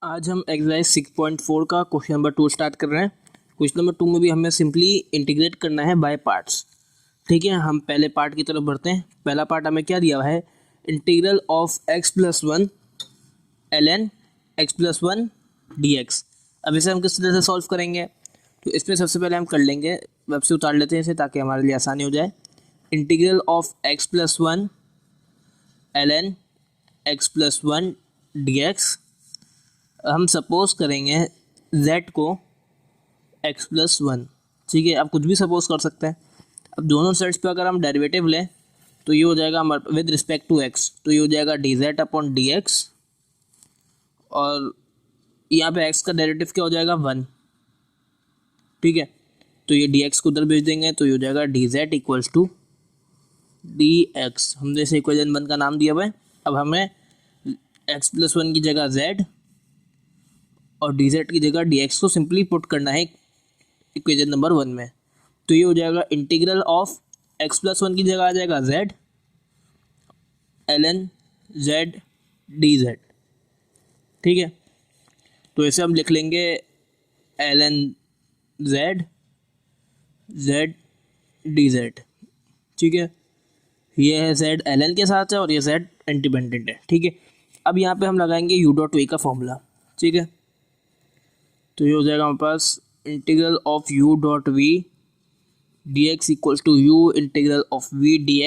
आज हम एक्सरसाइज 6.4 का क्वेश्चन नंबर 2 स्टार्ट कर रहे हैं। क्वेश्चन नंबर 2 में भी हमें सिंपली इंटीग्रेट करना है बाय पार्ट्स। ठीक है, हम पहले पार्ट की तरफ बढ़ते हैं। पहला पार्ट हमें क्या दिया हुआ है, integral of x plus one ln x plus one D x. अब इसे हम किस तरह से सॉल्व करेंगे, तो इसमें सबसे पहले हम कर लेंगे, वेब से उतार लेते हैं इसे ताकि हमारे लिए आसानी हो जाए। Integral of x plus one ln x plus one D x. हम सपोज करेंगे z को x प्लस वन। ठीक है, आप कुछ भी सपोज कर सकते हैं। अब दोनों साइड्स पे अगर हम डेरिवेटिव लें तो ये हो जाएगा हमारे विद रिस्पेक्ट टू x, तो ये हो जाएगा D Z upon d x, और यहाँ पे x का डेरिवेटिव क्या हो जाएगा 1। ठीक है, तो ये डी एक्स को उधर भेज देंगे तो ये हो जाएगा D Z equals to D X. हमने इसे इक्वेशन 1 का नाम दिया हुआ है। अब हमें x प्लस वन की जगह z और डी जेड की जगह डी एक्स को सिंपली पुट करना है इक्वेशन नंबर 1 में। तो ये हो जाएगा integral of x plus one की जगह आ जाएगा z ln z D Z. ठीक है, तो इसे हम लिख लेंगे ln z z D Z. ठीक है, ये है z ln के साथ है और ये z इंडिपेंडेंट है। ठीक है, अब यहाँ पे हम लगाएंगे u डॉट v का फॉर्मूला। ठीक है, तो ये हो जाएगा हमारे पास integral of u dot v D x equals to u integral of v D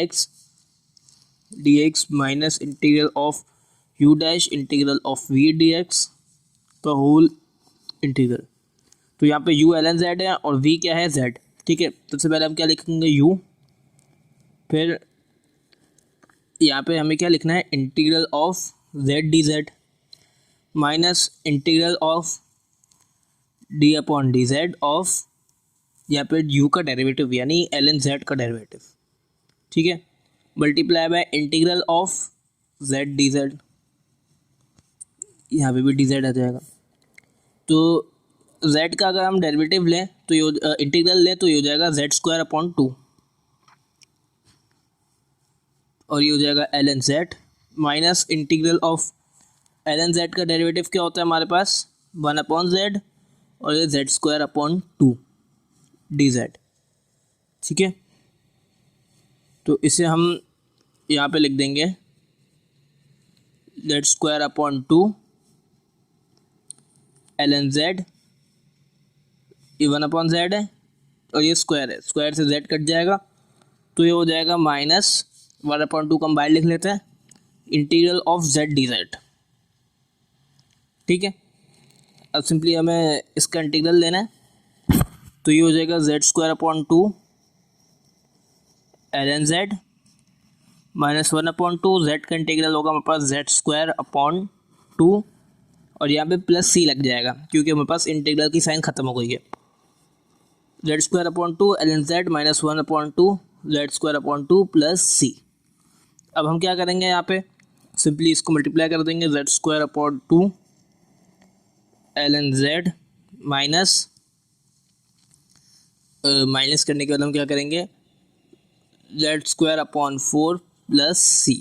x minus integral of u dash integral of v D x का होल इंटीग्रल। तो यहाँ पे u ln z है और v क्या है z। ठीक है, सबसे पहले हम क्या लिखेंगे u, फिर यहाँ पे हमें क्या लिखना है integral of z D Z minus integral of d upon D Z of यहाँ पे u का डेरिवेटिव यानी ln z का डेरिवेटिव। ठीक है, multiply by integral of z D Z, यहाँ पे भी डी जेड आ जाएगा। तो z का अगर हम डेरिवेटिव लें तो ये इंटीग्रल लें तो ये हो जाएगा z स्क्वायर अपॉन 2, और ये हो जाएगा ln z minus integral of ln z का डेरिवेटिव क्या होता है हमारे पास 1 अपॉन z, और ये z square upon 2 D Z. ठीक है, तो इसे हम यहाँ पे लिख देंगे z square upon 2 ln z, ये 1 अपॉन z है और ये स्क्वायर है, स्क्वायर से z कट जाएगा तो ये हो जाएगा माइनस 1 अपॉन 2 कंबाइंड लिख लेते हैं integral of z D Z. ठीक है, अब सिंपली हमें इसका इंटीग्रल लेना है, तो ये हो जाएगा z square upon 2 ln z minus 1 upon 2, z का इंटीग्रल होगा हमारे पास z स्क्वायर अपॉन 2, और यहाँ पे प्लस c लग जाएगा क्योंकि हमारे पास इंटीग्रल की साइन खत्म हो गई है। z square upon 2 ln z minus 1 upon 2 z square upon 2 plus c। अब हम क्या करेंगे, यहाँ पे सिंपली इसको मल्टीप्लाई कर देंगे z square upon 2 ln z minus minus करने के बाद हम क्या करेंगे z square upon 4 plus c।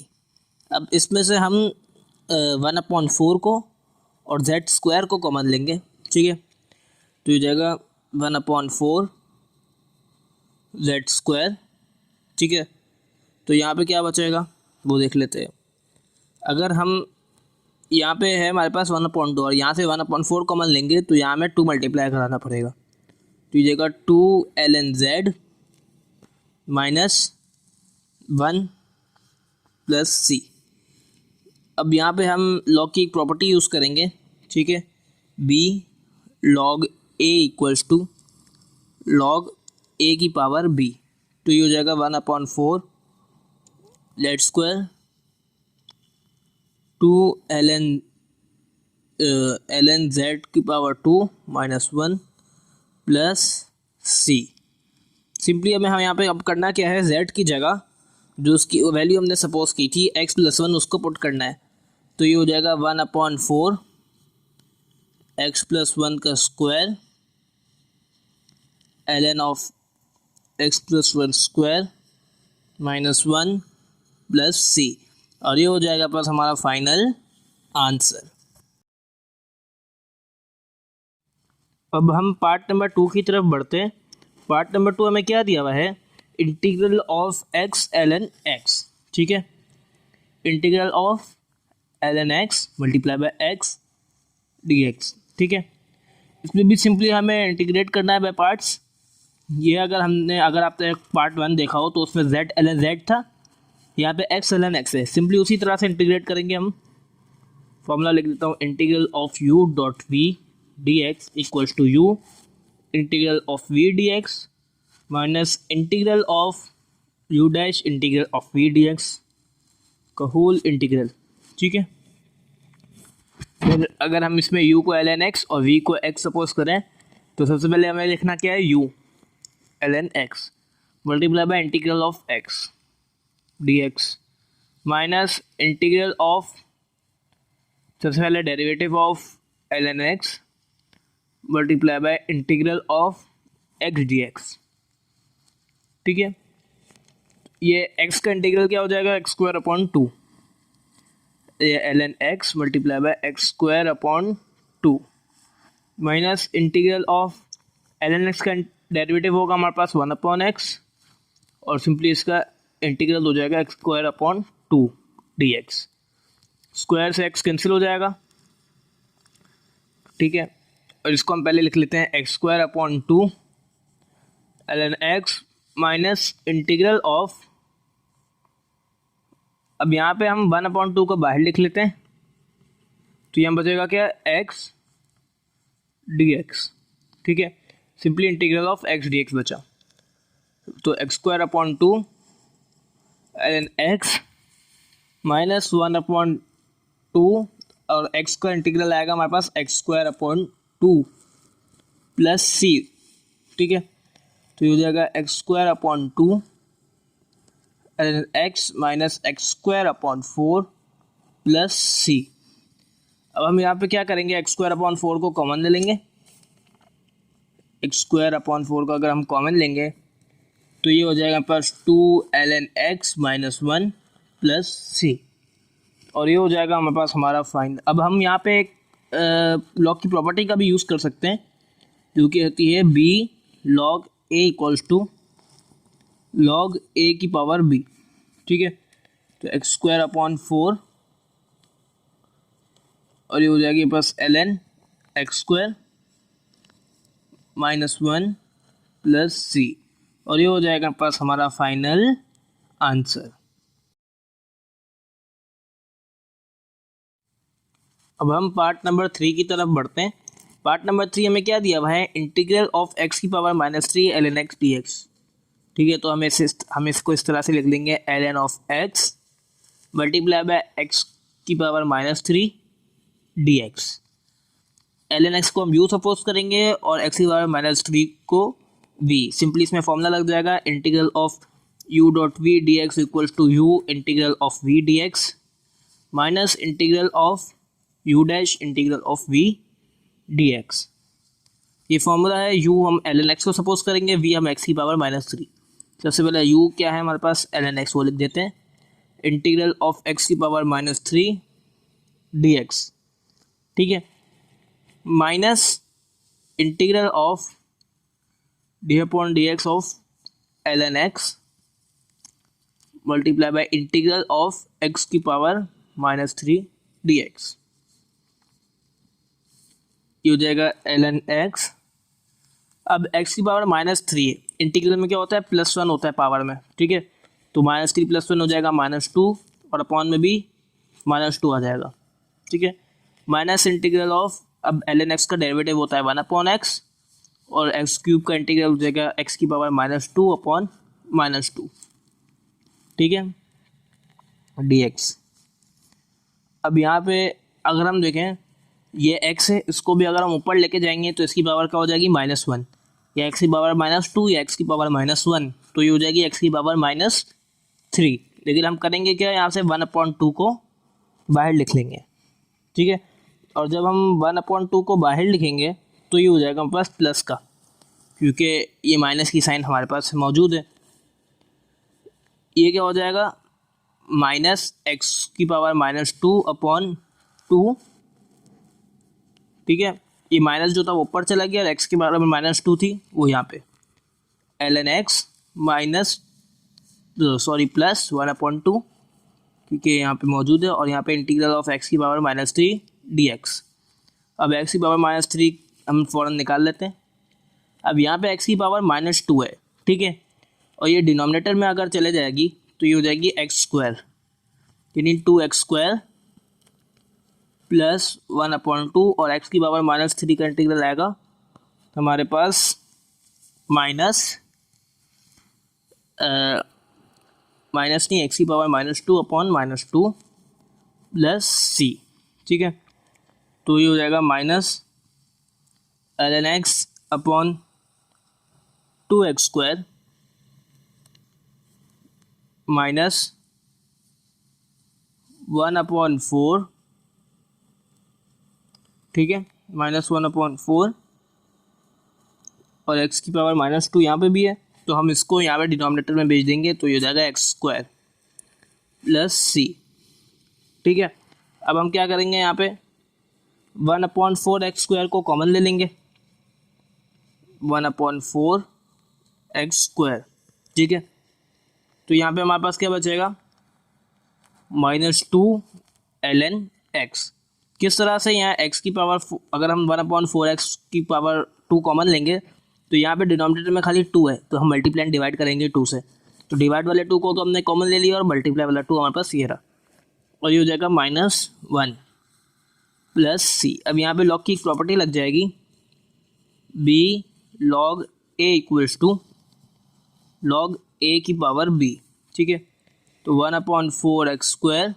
अब इसमें से हम 1 अपॉन 4 को और z स्क्वायर को कॉमन लेंगे। ठीक है, तो ये जाएगा 1 अपॉन 4 z स्क्वायर। ठीक है, तो यहाँ पे क्या बचेगा वो देख लेते हैं। अगर हम यहाँ पे है हमारे पास 1 अपॉन 2 और यहाँ से 1 अपॉन 4 कॉमन लेंगे तो यहाँ में 2 मल्टीप्लाई कराना पड़ेगा, तो ये जाएगा 2 ln z minus 1 plus c। अब यहाँ पे हम लॉग की एक प्रॉपर्टी यूज़ करेंगे। ठीक है, b log a equals to log a की पावर b, तो ये हो जाएगा 1 upon 4 z square 2 ln z की power 2 minus 1 plus c। Simply हमें यहाँ पे अब करना क्या है, z की जगह जो उसकी वैल्यू हमने सपोज की थी x प्लस 1 उसको पुट करना है, तो ये हो जाएगा 1 अपॉन 4 x प्लस 1 का square ln of x plus 1 square minus 1 plus c, और ये हो जाएगा पास हमारा फाइनल आंसर। अब हम पार्ट नंबर 2 की तरफ बढ़ते हैं। पार्ट नंबर 2 हमें क्या दिया हुआ है, integral of x L N x. ठीक है, integral of l N x multiply by x D x. ठीक है, इसमें भी सिंपली हमें इंटीग्रेट करना है बाय पार्ट्स। ये अगर आपने पार्ट 1 देखा हो तो उसमें जेड एल एन जेड था, यहाँ पे एक्स एल एन एक्स है। सिंपली उसी तरह से इंटीग्रेट करेंगे हम। फॉर्मूला लिख देता हूँ, integral of u dot v d x equals to u integral of v d x minus integral of u dash integral of v d x का होल इंटीग्रल। ठीक है, फिर अगर हम इसमें u को एल एन एक्स और v को x सपोज करें तो सबसे पहले हमें लिखना क्या है, u l N x multiply by integral of x d x minus integral of, सबसे पहले derivative of l N x multiply by integral of x d x. ठीक है, ये x का इंटीग्रल क्या हो जाएगा, एक्स स्क्वायर अपॉन 2, ये l N x multiply by x square upon 2 minus integral of l N x का derivative होगा हमारे पास 1 अपॉन एक्स और सिंपली इसका इंटीग्रल हो जाएगा x square upon 2 d x. Square से एक्स कैंसिल हो जाएगा। ठीक है, और इसको हम पहले लिख लेते हैं x square upon 2 L N x minus integral of, अब यहाँ पे हम 1/2 को बाहर लिख लेते हैं तो यहाँ बचेगा क्या, एक्स डी एक्स। ठीक है, simply integral of X D X बचा, तो X square upon 2 N x minus 1/2 और एक्स का इंटीग्रल आएगा हमारे पास X square upon 2 plus C. ठीक है, तो ये हो जाएगा x square upon 2 X minus X square upon 4 plus C. अब हम यहाँ पे क्या करेंगे, एक्स स्क्वायर अपॉन 4 को कॉमन ले लेंगे। एक्स स्क्वायर अपॉन 4 को अगर हम कॉमन लेंगे तो ये हो जाएगा पास 2 L N x minus 1 plus C, और ये हो जाएगा हमारे पास हमारा फाइन। अब हम यहाँ पे एक लॉग की प्रॉपर्टी का भी यूज़ कर सकते हैं जो कि होती है B log A equals to log A की पावर बी। ठीक है, तो एक्स स्क्वायर अपॉन 4 और ये हो जाएगी बस L N X square minus 1 plus C, और ये हो जाएगा पास हमारा फाइनल आंसर। अब हम पार्ट नंबर 3 की तरफ बढ़ते हैं। पार्ट नंबर 3 हमें क्या दिया हुआ है, इंटीग्रल ऑफ एक्स की power -3 l N x D x. ठीक है, तो हम इसको इस तरह से लिख लेंगे, L N of X multiply by X की power -3 D X. L N x को हम यू सपोज करेंगे और एक्स की पावर -3 को वी। सिंपली इसमें फॉर्मूला लग जाएगा, integral of u dot v d x equals to u integral of v d x minus integral of u dash integral of v d x. ये formula है, u हम l N x को suppose करेंगे, v हम x की power -3। सबसे पहले you क्या है हमारे पास, एल एन एक्स वो लिख देते हैं, इंटीग्रल ऑफ एक्स की पावर -3 डी एक्स। ठीक है, minus integral of d upon d x of l N x multiply by integral of x की पावर -3 डी एक्स। ये हो जाएगा एल एन एक्स। अब एक्स की पावर -3 है, इंटीग्रल में क्या होता है, +1 होता है पावर में। ठीक है, तो -3 + 1 हो जाएगा -2 और अपॉन में भी -2 आ जाएगा। ठीक है, माइनस इंटीग्रल ऑफ, अब एल एन एक्स का डेरिवेटिव होता है 1/x और एक्स क्यूब का इंटीग्रल हो जाएगा एक्स की पावर -2 अपॉन -2। ठीक है, डी एक्स। अब यहाँ पे अगर हम देखें ये x है, इसको भी अगर हम ऊपर लेके जाएंगे तो इसकी पावर क्या हो जाएगी, -1, या x की पावर -2 या x की पावर -1, तो ये हो जाएगी x की पावर -3। लेकिन हम करेंगे क्या, यहाँ से 1/2 को बाहर लिख लेंगे। ठीक है, और जब हम 1/2 को बाहर लिखेंगे तो ये हो जाएगा हमारे पास प्लस का, क्योंकि ये माइनस की साइन हमारे पास मौजूद है। ये क्या हो जाएगा, -x की पावर -2 अपॉन 2। ठीक है, ये माइनस जो था वो ऊपर चला गया और एक्स के बराबर -2 थी वो यहाँ पे ln x माइनस प्लस 1/2 क्योंकि यहाँ पे मौजूद है और यहाँ पे इंटीग्रल ऑफ x की पावर -3 dx। अब x की पावर -3 हम फ़ौरन निकाल लेते हैं। अब यहाँ पे x की पावर -2 है, ठीक है, और ये डिनोमिनेटर में अगर चले जाएगी तो ये हो जाएगी x², यानी 2x² प्लस 1/2 और x की पावर -3 का इंटीग्रल आएगा तो हमारे पास माइनस नहीं x की पावर -2/-2 प्लस c, ठीक है। तो ये हो जाएगा minus ln x upon 2x² minus 1/4, ठीक है, -1/4 और x की पावर -2 यहाँ पे भी है तो हम इसको यहाँ पे डिनोमिनेटर में भेज देंगे तो ये हो जाएगा x² प्लस c, ठीक है। अब हम क्या करेंगे, यहाँ पे 1/4 x² को कॉमन ले लेंगे, 1/4 x², ठीक है। तो यहाँ पे हमारे पास क्या बचेगा, -2 ln x। किस तरह से यहाँ x की पावर अगर हम 1/4 x की पावर 2 कॉमन लेंगे तो यहाँ पे डिनोमिनेटर में खाली 2 है तो हम मल्टीप्लाई एंड डिवाइड करेंगे 2 से, तो डिवाइड वाले 2 को तो हमने कॉमन ले लिया और मल्टीप्लाई वाला 2 हमारे पास ये रहा और ये हो जाएगा -1 प्लस c। अब यहाँ पे लॉग की एक प्रॉपर्टी लग जाएगी b log a equals to log a की पावर b, ठीक है। तो 1/4 x²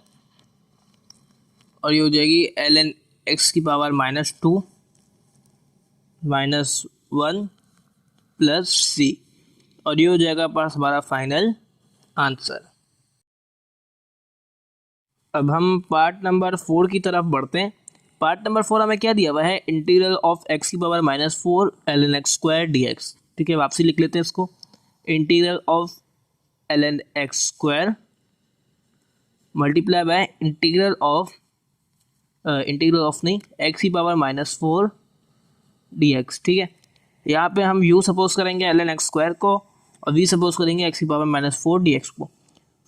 और ये हो जाएगी ln x की पावर -2 -1 प्लस c और ये हो जाएगा पास हमारा फाइनल आंसर। अब हम पार्ट नंबर 4 की तरफ बढ़ते हैं। पार्ट नंबर 4 हमें क्या दिया हुआ है, इंटीग्रल ऑफ x की पावर -4 ln x² dx, ठीक है। वापसी लिख लेते हैं इसको, integral of ln x² multiply by integral of नहीं x की पावर -4 dx, ठीक है। यहाँ पे हम u सपोज करेंगे ln x² को और v सपोज करेंगे x की पावर -4 dx को।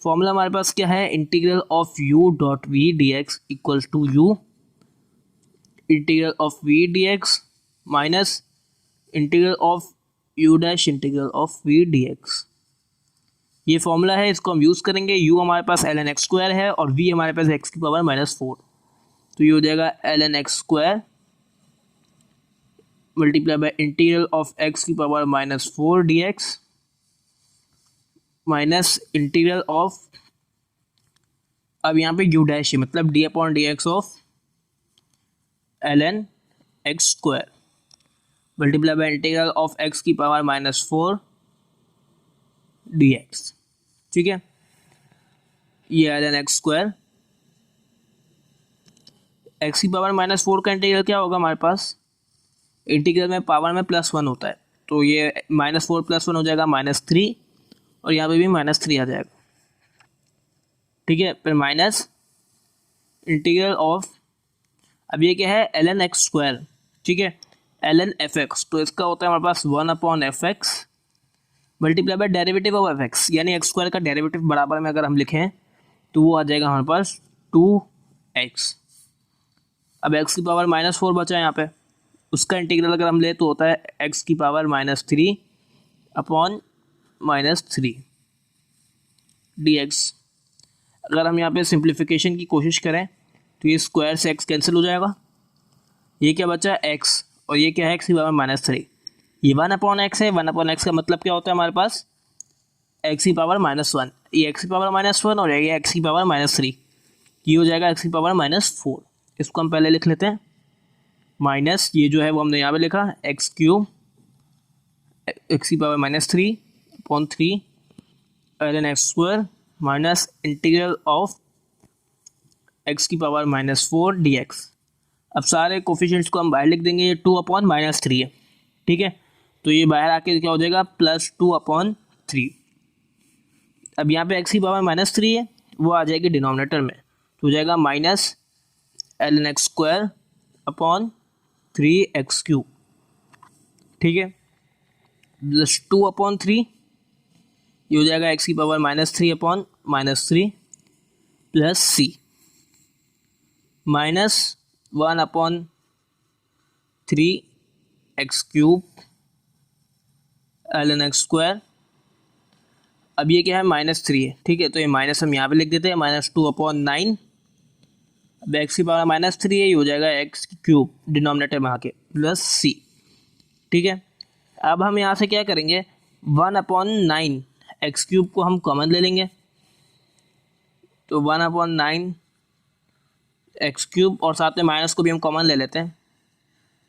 फॉर्मूला हमारे पास क्या है, integral of u dot v dx equals to u integral of v dx minus integral of u dash integral of v dx। ये फॉर्मूला है, इसको हम यूज़ करेंगे। u हमारे पास ln x² है और v हमारे पास x की पावर -4, तो ये हो जाएगा ln x² multiply by integral of x की power -4 dx minus integral of, अब यहाँ पे u डैश है मतलब d/dx of ln x² multiply by integral of x की पावर -4 dx, ठीक है। ये ln x², x की पावर -4 का इंटीग्रल क्या होगा हमारे पास, इंटीग्रल में पावर में +1 होता है तो ये -4 + 1 हो जाएगा -3 और यहाँ पे भी -3 आ जाएगा, ठीक है। फिर माइनस इंटीग्रल ऑफ, अब ये क्या है ln x², ठीक है, ln fx, तो इसका होता है हमारे पास 1/fx multiply by derivative of fx, यानी x² का डेरिवेटिव बराबर में अगर हम लिखें तो वो आ जाएगा हमारे पास 2x। अब x की पावर -4 बचा है यहाँ पे, उसका इंटीग्रल अगर हम ले तो होता है x की पावर -3/-3 dx। अगर हम यहाँ पे सिंप्लीफिकेशन की कोशिश करें तो ये स्क्वायर से x कैंसिल हो जाएगा, ये क्या बचा x और ये क्या है x की पावर -3, ये 1/x है। 1/x का मतलब क्या होता है हमारे पास x की पावर -1, ये x की पावर -1 और ये x की पावर -3, ये हो जाएगा x की पावर -4। इसको हम पहले लिख लेते हैं, माइनस ये जो है वो हमने यहाँ पे लिखा x³ x की power -3/3 ln x² minus integral of x की पावर -4 dx। अब सारे कोफिशिएंट्स को हम बाहर लिख देंगे, ये 2/-3 है, ठीक है। तो ये बाहर आके क्या हो जाएगा +2/3। अब यहाँ पे x की पावर -3 है वो आ जाएगी डिनोमिनेटर में, तो हो जाएगा -ln x² 3x³ ठीक है, प्लस 2/3 ये हो जाएगा x की power -3/-3 plus c -1/3x³ ln x²। अब ये क्या है, -3 है, ठीक है, तो ये माइनस हम यहाँ पे लिख देते हैं, -2/9। अब x की पावर -3 है, ये हो जाएगा x³ डिनोमिनेटर में आके प्लस c, ठीक है। अब हम यहाँ से क्या करेंगे, 1/9 x³ को हम कॉमन ले लेंगे, तो 1/9 x³ और साथ में माइनस को भी हम कॉमन ले लेते हैं,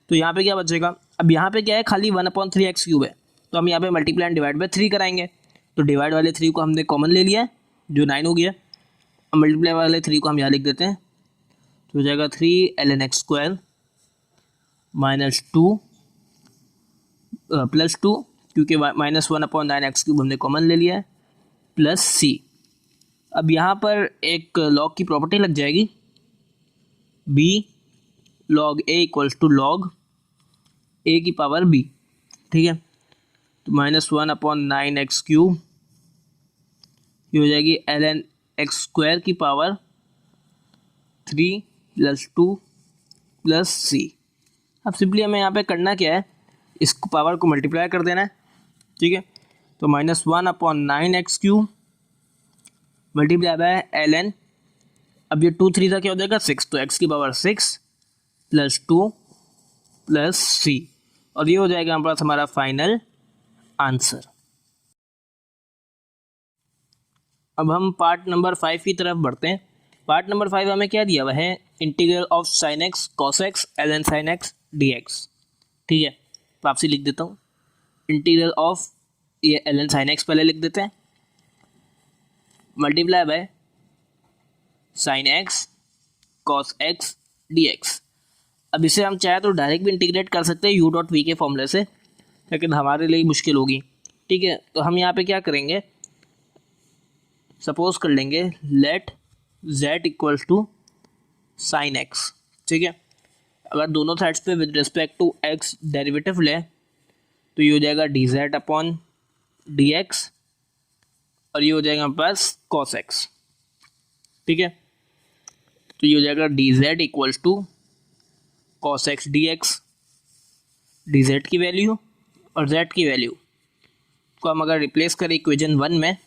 तो यहाँ पे क्या बचेगा। अब यहाँ पे क्या है, खाली 1/3 x³ है, तो हम यहाँ पे मल्टीप्लाई एंड डिवाइड बाय 3 कराएंगे, तो डिवाइड वाले 3 को हमने कॉमन ले लिया है जो 9 हो गया। अब मल्टीप्लाई वाले 3 को हम यहाँ लिख देते हैं, तो हो जाएगा 3 ln x² -2 प्लस 2 क्योंकि -1/9 x³ हमने कॉमन ले लिया है प्लस c। अब यहाँ पर एक लॉग की प्रॉपर्टी लग जाएगी, b log a equals to log a की पावर b, ठीक है, तो -1/9 x³ ये हो जाएगी ln x² की पावर 3 प्लस 2 प्लस c। अब सिंपली हमें यहाँ पे करना क्या है, इस पावर को मल्टीप्लाई कर देना है, ठीक है, तो -1/9 x³ मल्टीप्लाई बाय ln, अब ये 2 3 का क्या हो जाएगा 6, तो x की पावर 6 प्लस 2 प्लस c, और ये हो जाएगा हमारे पास हमारा फाइनल आंसर। अब हम पार्ट नंबर 5 की तरफ बढ़ते हैं। पार्ट नंबर 5 हमें क्या दिया हुआ है, integral of sin x cos x ln sin x dx, ठीक है, तो आपसे लिख देता हूँ इंटीग्रल ऑफ ये ln sin x पहले लिख देते हैं, multiply by sin x cos x dx। अब इसे हम चाहे तो डायरेक्ट भी इंटीग्रेट कर सकते हैं u.v के फॉर्मूले से, लेकिन हमारे लिए मुश्किल होगी, ठीक है, तो हम यहाँ पे क्या करेंगे, सपोज कर लेंगे let z equals to sine x, ठीक है। अगर दोनों साइड्स पे with respect to x derivative ले तो ये हो जाएगा dz/dx और ये हो जाएगा हमारे पास cos x, ठीक है, तो ये हो जाएगा dz equals to cos x dx, dz की वैल्यू और z की वैल्यू को हम अगर रिप्लेस करें इक्वेशन 1 में,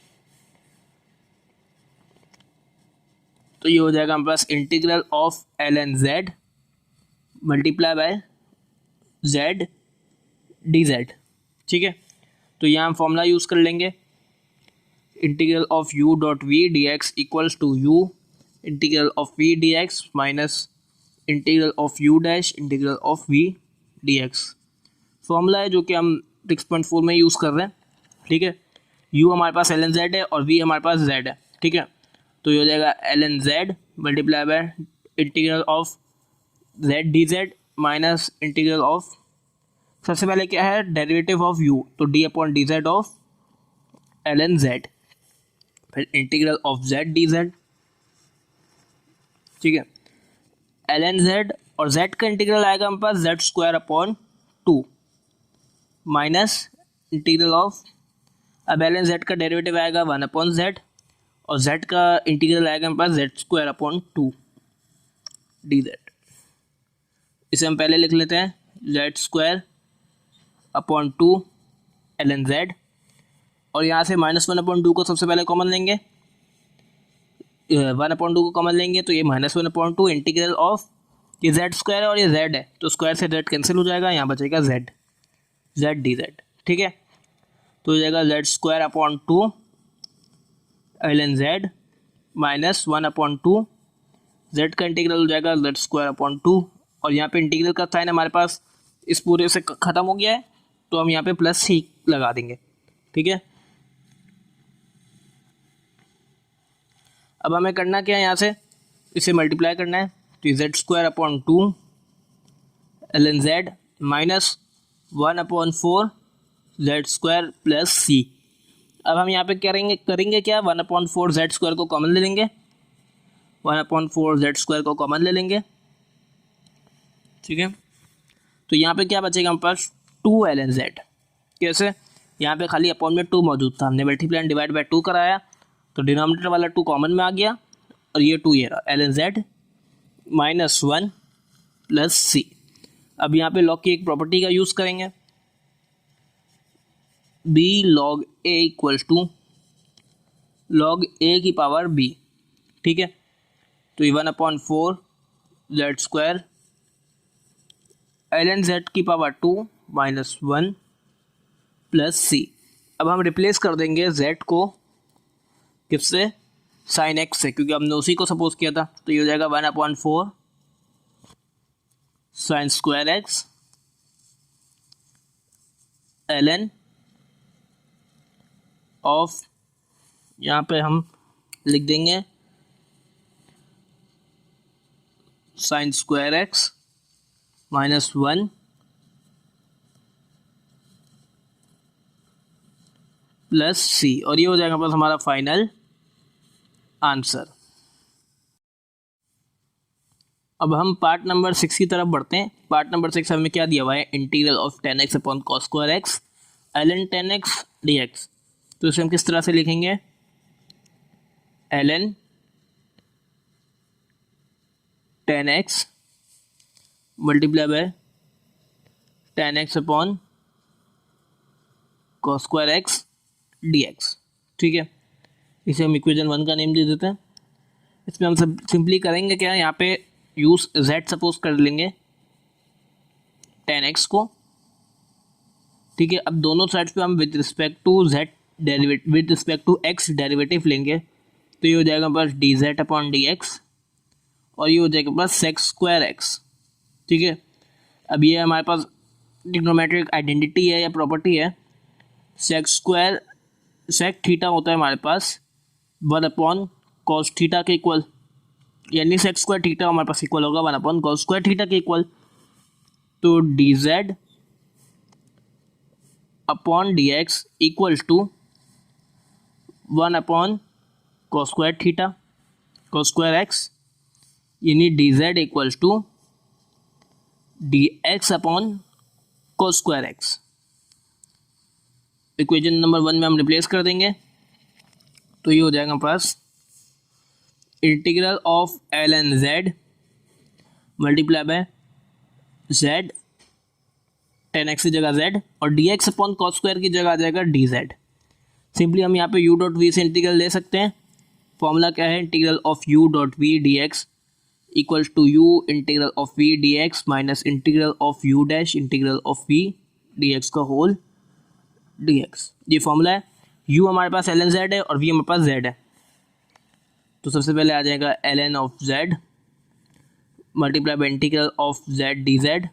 तो ये हो जाएगा हमारे पास integral of ln z multiply by z dz, ठीक है, तो यहाँ हम फॉर्मूला यूज़ कर लेंगे integral of u.v dx equals to u integral of v dx minus integral of u dash integral of v dx। Formula है जो कि हम 6.4 में यूज़ कर रहे हैं, ठीक है, u हमारे पास ln z है और v हमारे पास z है, ठीक है, तो ये हो जाएगा ln z multiply by integral of z dz minus integral of, सबसे पहले क्या है डेरिवेटिव ऑफ u, तो d/dz ऑफ ln z, फिर इंटीग्रल ऑफ z dz, ठीक है, ln z और z का इंटीग्रल आएगा हमारे पास z² माइनस इंटीग्रल ऑफ, अब ln z का डेरिवेटिव आएगा 1/z और z का इंटीग्रल आएगा हमारे पास z² dz। इसे हम पहले लिख लेते हैं z² ln z और यहाँ से -1/2 को सबसे पहले कॉमन लेंगे, 1/2 को कॉमन लेंगे तो ये -1/2 इंटीग्रल ऑफ, ये z² है और ये z है तो स्क्वायर से z कैंसिल हो जाएगा, यहाँ बचेगा z dz, ठीक है, तो हो जाएगा z² ln z minus 1/2, z का इंटीग्रल हो जाएगा z² और यहाँ पे इंटीग्रल का साइन हमारे पास इस पूरे से ख़त्म हो गया है तो हम यहाँ पे प्लस ही लगा देंगे, ठीक है। अब हमें करना क्या है, यहाँ से इसे मल्टीप्लाई करना है, तो z² ln z minus 1/4 z² plus c। अब हम यहाँ पे करेंगे क्या, 1/4 z² को कॉमन ले लेंगे, 1/4 z² को कॉमन ले लेंगे, ठीक है, तो यहाँ पे क्या बचेगा हमारे पास 2 ln z। कैसे, यहाँ पे खाली अपॉन में 2 मौजूद था, हमने मल्टीप्लाई एंड डिवाइड बाय 2 कराया तो डिनोमिनेटर वाला 2 कॉमन में आ गया और ये 2 ये रहा ln z -1 प्लस c। अब यहाँ पे लॉग की एक प्रॉपर्टी का यूज़ करेंगे, b log a equals to log a की पावर b। ठीक है, तो ये 1/4 z स्क्वायर ln z की पावर 2 -1 प्लस c। अब हम रिप्लेस कर देंगे z को किससे, साइन x से, क्योंकि हमने उसी को सपोज किया था। तो ये हो जाएगा 1/4 sine square x ln of, यहाँ पे हम लिख देंगे sine square x -1 plus c, और ये हो जाएगा बस हमारा फाइनल आंसर। अब हम पार्ट नंबर 6 की तरफ बढ़ते हैं। पार्ट नंबर 6 हमें क्या दिया हुआ है, integral of tan x upon cos square x ln tan x dx। तो इसे हम किस तरह से लिखेंगे, ln tan x multiply by tan x upon cos square x dx। ठीक है, इसे हम इक्वेशन 1 का नेम दे देते हैं। इसमें हम सब सिंपली करेंगे क्या, यहाँ पे यूज z सपोज कर लेंगे tan x को। ठीक है, अब दोनों साइड्स पे हम with respect to z derivative, with respect to x derivative लेंगे। तो ये हो जाएगा बस dz अपॉन dx और ये हो जाएगा बस sec स्क्वायर x। ठीक है, अब ये हमारे पास ट्रिग्नोमेट्रिक आइडेंटिटी है या प्रॉपर्टी है, sec स्क्वायर sec थीटा होता है हमारे पास 1 cos थीटा के इक्वल, यानी sec स्क्वायर थीटा हमारे पास इक्वल होगा 1 cos स्क्वायर थीटा के इक्वल। तो dz upon dx equal to 1 cos square theta cos square x, यानी dz equals to dx upon cos square x। Equation number 1 में हम रिप्लेस कर देंगे, तो ये हो जाएगा हमारे पास integral of ln z multiply by z tan x की जगह z और dx अपॉन cos स्क्वायर की जगह आ जाएगा dz। सिंपली हम यहाँ पे u डॉट वी से इंटीग्रल ले सकते हैं। फॉर्मूला क्या है, integral of u dot v d x equals to u integral of v D x minus integral of u dash integral of v D x का होल डी एक्स। ये formula है। u हमारे पास ln z है और v हमारे पास z है, तो सबसे पहले आ जाएगा ln of z multiply by integral of z D Z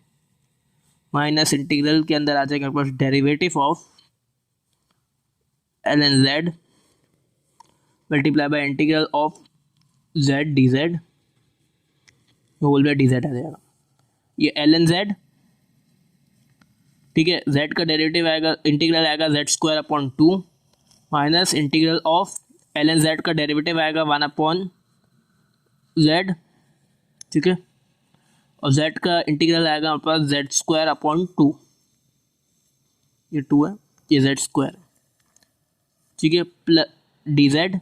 minus integral के अंदर आ जाएगा हमारे पास derivative of ln z multiply by integral of z D Z whole by D Z आ जाएगा। ये ln z, ठीक है, z का डेरिवेटिव आएगा, इंटीग्रल आएगा z square upon 2 minus integral of ln z का डेरिवेटिव आएगा 1 अपॉन z। ठीक है, और z का इंटीग्रल आएगा हमारे पास z स्क्वायर अपॉन 2, ये 2 है, ये z स्क्वायर। ठीक है, प्लस डी जेड।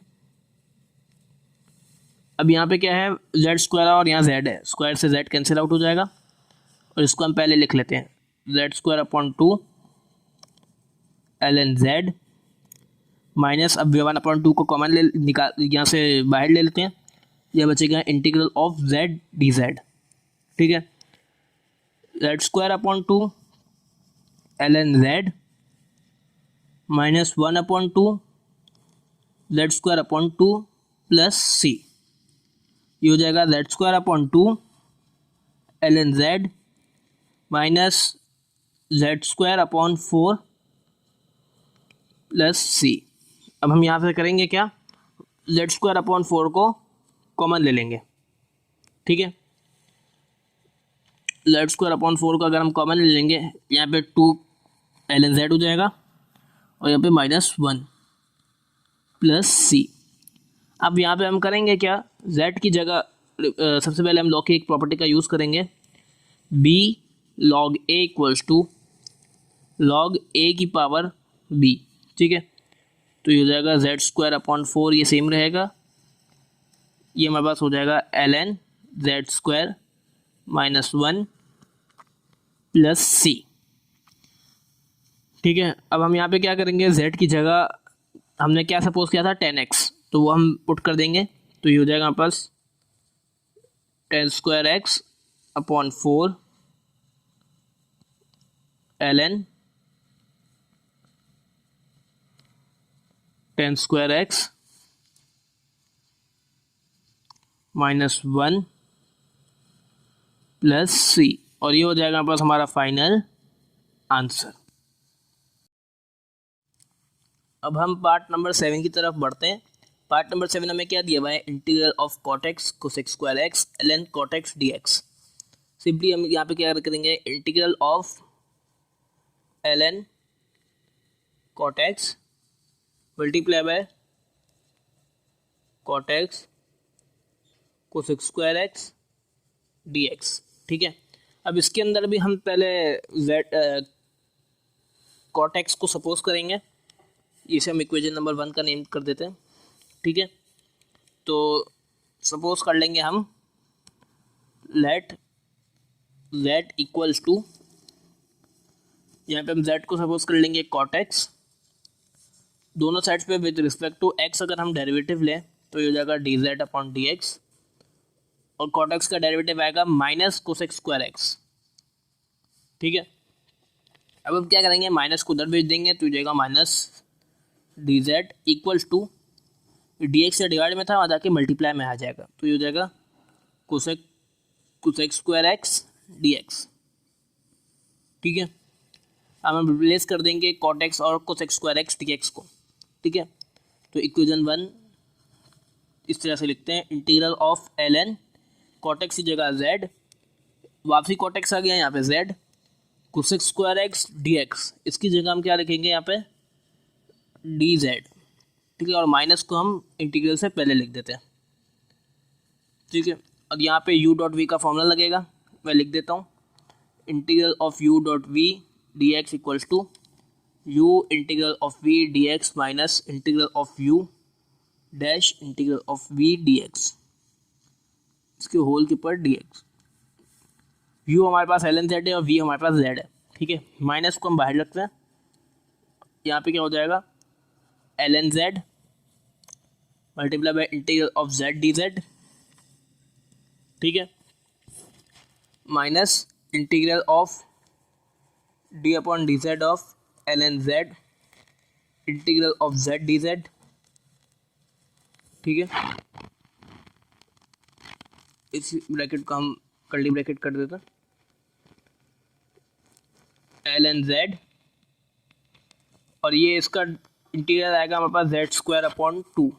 अब यहाँ पे क्या है, z स्क्वायर और यहाँ z है, स्क्वायर से z कैंसिल आउट हो जाएगा और इसको हम पहले लिख लेते हैं z square upon 2 ln z minus, अब 1/2 को कॉमन ले निकाल, यहाँ से बाहर ले लेते हैं, यह बचेगा integral of z D Z. ठीक है, z square upon 2 ln z minus 1/2 z square upon 2 plus c। ये हो जाएगा z square upon 2 ln z minus z square upon 4 plus c। अब हम यहाँ से करेंगे क्या, z स्क्वायर अपॉन 4 को कॉमन ले लेंगे। ठीक है, z स्क्वायर अपॉन 4 को अगर हम कॉमन ले लेंगे, यहाँ पे 2 ln z हो जाएगा और यहाँ पे -1 प्लस c। अब यहाँ पे हम करेंगे क्या, z की जगह सबसे पहले हम लॉग की एक प्रॉपर्टी का यूज़ करेंगे, b log a equals to log a की पावर b। ठीक है, तो ये हो जाएगा जेड स्क्वायर अपॉन 4, ये सेम रहेगा, ये हमारे पास हो जाएगा ln Z square minus 1 plus C. ठीक है, अब हम यहाँ पे क्या करेंगे, z की जगह हमने क्या सपोज किया था 10x, तो वो हम पुट कर देंगे, तो ये हो जाएगा हमारे पास 10 square X upon 4 ln 10 square X minus 1 plus C, और ये हो जाएगा हमारे पास हमारा फाइनल आंसर। अब हम पार्ट नंबर 7 की तरफ बढ़ते हैं। पार्ट नंबर 7 हमें क्या दिया हुआ है, integral of cot x cosec square x ln cot x D x. Simply हम यहाँ पे क्या करेंगे, integral of ln cot x multiply by cot x cosec square x D x. ठीक है, अब इसके अंदर भी हम पहले z कॉट एक्स को सपोज करेंगे, इसे हम इक्वेशन नंबर 1 का नेम कर देते हैं। ठीक है, तो सपोज कर लेंगे हम लेट z इक्वल्स टू, यहाँ पे हम z को सपोज कर लेंगे कॉट एक्स, दोनों साइड्स पे विद रिस्पेक्ट टू x अगर हम डेरिवेटिव लें तो ये हो जाएगा D Z upon d x, और कॉट एक्स का डेरिवेटिव आएगा माइनस कोसेक स्क्वायर एक्स। ठीक है, अब हम क्या करेंगे, माइनस को उधर भेज देंगे तो हो जाएगा minus d Z equals to D x से डिवाइड में था, वहाँ जाके मल्टीप्लाई में आ जाएगा, तो ये हो जाएगा cosec square x D x. ठीक है, अब हम रिप्लेस कर देंगे कॉट एक्स और cosec square x D x को। ठीक है, तो इक्वेशन 1 इस तरह से लिखते हैं, integral of ln cot x की जगह z, वापसी कॉट एक्स आ गया यहाँ पे z, cosec square x D x, इसकी जगह हम क्या लिखेंगे यहाँ पे डी जेड। ठीक है, और माइनस को हम इंटीग्रल से पहले लिख देते हैं। ठीक है, और यहाँ पे u डॉट वी का फॉर्मूला लगेगा, मैं लिख देता हूँ, integral of u dot v d x equals to u integral of v D x minus integral of u dash integral of v D x, इसके होल के ऊपर डी एक्स। u हमारे पास ln z है और v हमारे पास z है। ठीक है, माइनस को हम बाहर रखते हैं, यहाँ पे क्या हो जाएगा ln z multiply by integral of z D Z. ठीक है, minus integral of d upon D Z of ln z integral of z D Z. ठीक है, इस ब्रैकेट को हम कर्ली ब्रैकेट कर देते हैं, ln z, और ये इसका इंटीग्रल आएगा हमारे पास जेड स्क्वायर अपॉन 2।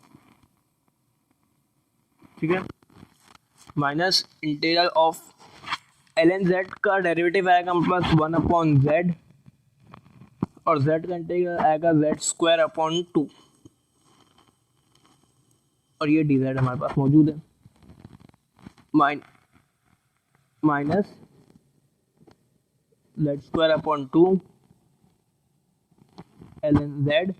ठीक है, minus integral of ln z का डेरिवेटिव आएगा हमारे पास 1 अपॉन जेड, और z का इंटीग्रल आएगा जेड स्क्वायर अपॉन 2, और ये डी जेड हमारे पास मौजूद है, minus Z square upon 2 ln z,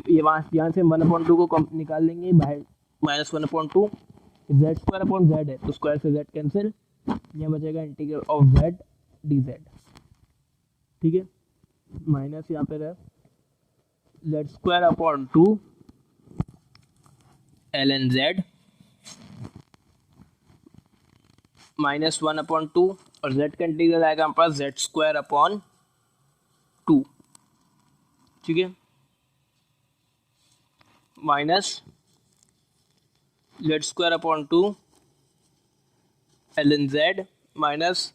ये यहाँ से 1/2 को निकाल लेंगे बाहर, minus 1/2, Z square upon Z है तो स्क्वायर से जेड कैंसिल, यह बचेगा integral of Z D Z. ठीक है, माइनस यहाँ पे रहे Z square upon 2 ln z minus 1/2, और z का इंटीग्रल आएगा हमारे पास जेड स्क्वायर अपॉन 2। ठीक है, minus Z square upon 2 ln z minus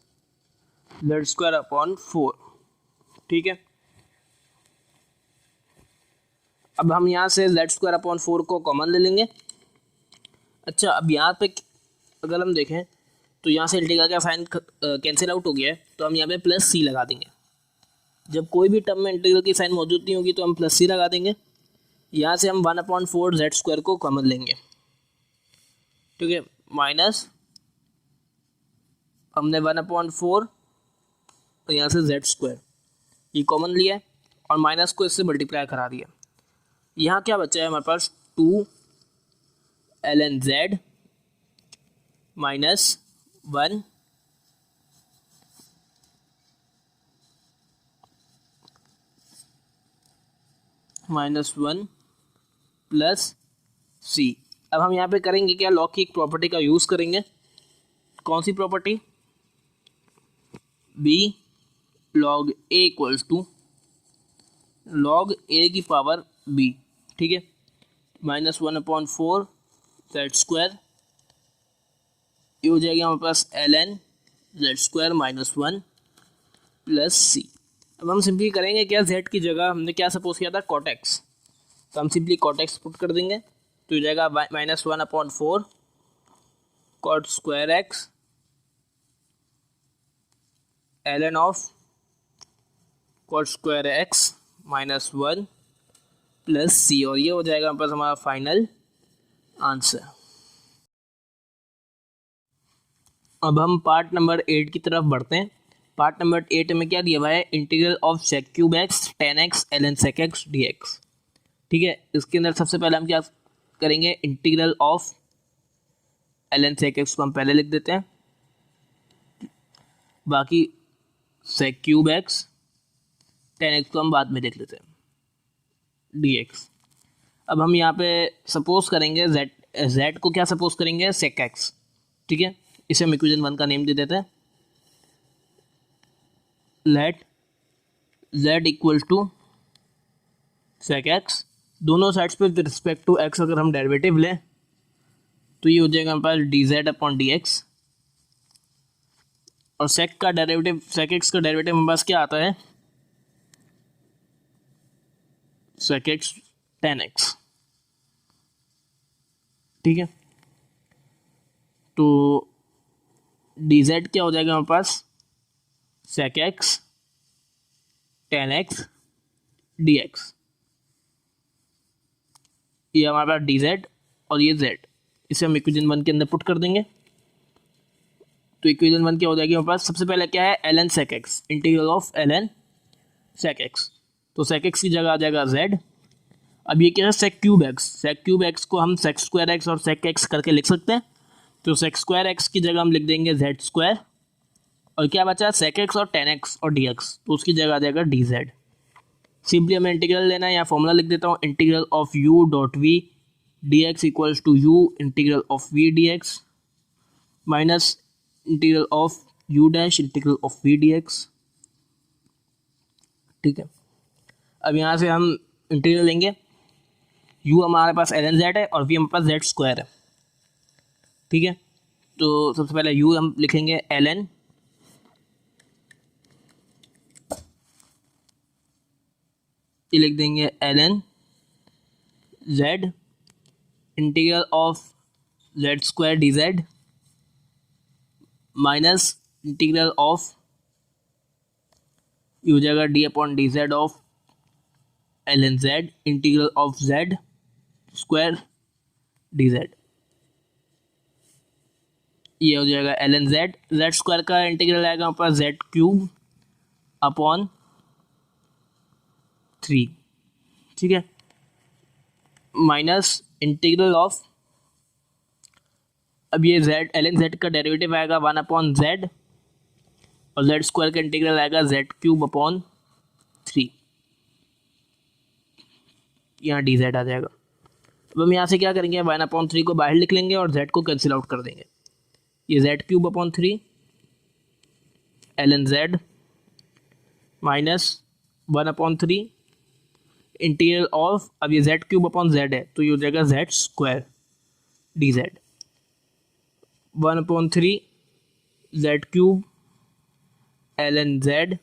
Z square upon 4। ठीक है, अब हम यहाँ से जेड स्क्वायर अपॉन 4 को कॉमन ले लेंगे। अच्छा, अब यहाँ पे अगर हम देखें तो यहाँ से इंटीग्रल का साइन कैंसिल आउट हो गया है, तो हम यहाँ पे प्लस सी लगा देंगे। जब कोई भी टर्म में इंटीग्रल की साइन मौजूद नहीं होगी तो हम प्लस सी लगा देंगे। यहाँ से हम 1/4 जेड स्क्वायर को कॉमन लेंगे। ठीक है, माइनस हमने 1/4 और यहाँ से जेड स्क्वायर, ये कॉमन लिया है और माइनस को इससे मल्टीप्लाई करा दिया। यहाँ क्या बचा है हमारे पास, 2 ln z minus 1 plus c। अब हम यहाँ पे करेंगे क्या, लॉग की एक प्रॉपर्टी का यूज़ करेंगे। कौन सी property, b log a equals to log a की पावर b, ठीक है, -1/4 जेड स्क्वायर, ये हो जाएगा हमारे पास ln Z square -1 plus C. अब हम सिंपली करेंगे क्या, z की जगह हमने क्या सपोज किया था, cot x, तो हम सिंपली cot x पुट कर देंगे, तो हो जाएगा -1/4 cot square x ln of cot square x -1 plus C, और ये हो जाएगा हमारे पास हमारा फाइनल आंसर। अब हम पार्ट नंबर 8 की तरफ बढ़ते हैं। पार्ट नंबर 8 में क्या दिया हुआ है, integral of sec cube x tan x ln sec x D x, ठीक है। इसके अंदर सबसे पहले हम क्या करेंगे, integral of ln sec x को हम पहले लिख देते हैं, बाकी sec cube x tan x को हम बाद में लिख लेते हैं डी एक्स। अब हम यहाँ पे सपोज करेंगे z को क्या सपोज करेंगे, सेक एक्स, ठीक है, इसे हम इक्वेशन 1 का नेम दे देते हैं। Let z equal to sec x, दोनों साइड्स पे विद रिस्पेक्ट टू x अगर हम डेरिवेटिव लें तो ये हो जाएगा हमारे पास dz अपॉन dx, और सेक का डेरिवेटिव, सेक एक्स का डेरिवेटिव हमारे पास क्या आता है, सेक एक्स टेन एक्स, ठीक है। तो dz क्या हो जाएगा हमारे पास, sec X tan X D x, ये हमारे पास dz और ये z, इसे हम इक्वेशन 1 के अंदर पुट कर देंगे। तो इक्वेशन 1 क्या हो जाएगी हमारे पास, सबसे पहले क्या है, ln sec x, integral of ln sec x, तो सेक एक्स की जगह आ जाएगा z। अब ये क्या है, sec cube x, sec cube x को हम सेक स्क्वायर एक्स और सेक एक्स करके लिख सकते हैं, तो सेक स्क्वायर एक्स की जगह हम लिख देंगे जेड स्क्वायर, और क्या बचा, सेक एक्स और टेन एक्स और डी एक्स, तो उसकी जगह आ जाएगा डी जेड। सिंपली हमें इंटीग्रल लेना है, यहाँ फॉर्मूला लिख देता हूँ, integral of u dot v d x equals to u integral of v d x minus integral of u dash integral of v d x, ठीक है। अब यहाँ से हम इंटीग्रल लेंगे, u हमारे पास ln z है और v हमारे पास z स्क्वायर है, ठीक है। तो सबसे पहले u हम लिखेंगे ln ये लिख देंगे ln z integral of z square D Z minus integral of ये हो जाएगा d upon D Z of ln z integral of z square D Z, ये हो जाएगा ln z स्क्वायर का इंटीग्रल आएगा हमारे पास z क्यूब अपॉन 3, ठीक है, माइनस इंटीग्रल ऑफ, अब ये z ln z का डेरिवेटिव आएगा 1/z और z स्क्वायर का इंटीग्रल आएगा z क्यूब अपॉन 3, यहाँ डी जेड आ जाएगा। अब हम यहाँ से क्या करेंगे, 1/3 को बाहर लिख लेंगे और z को कैंसिल आउट कर देंगे, ये z cube upon 3 ln z minus 1/3 integral of, अब ये z क्यूब अपॉन z है तो ये हो जाएगा z square D Z 1/3 z cube ln z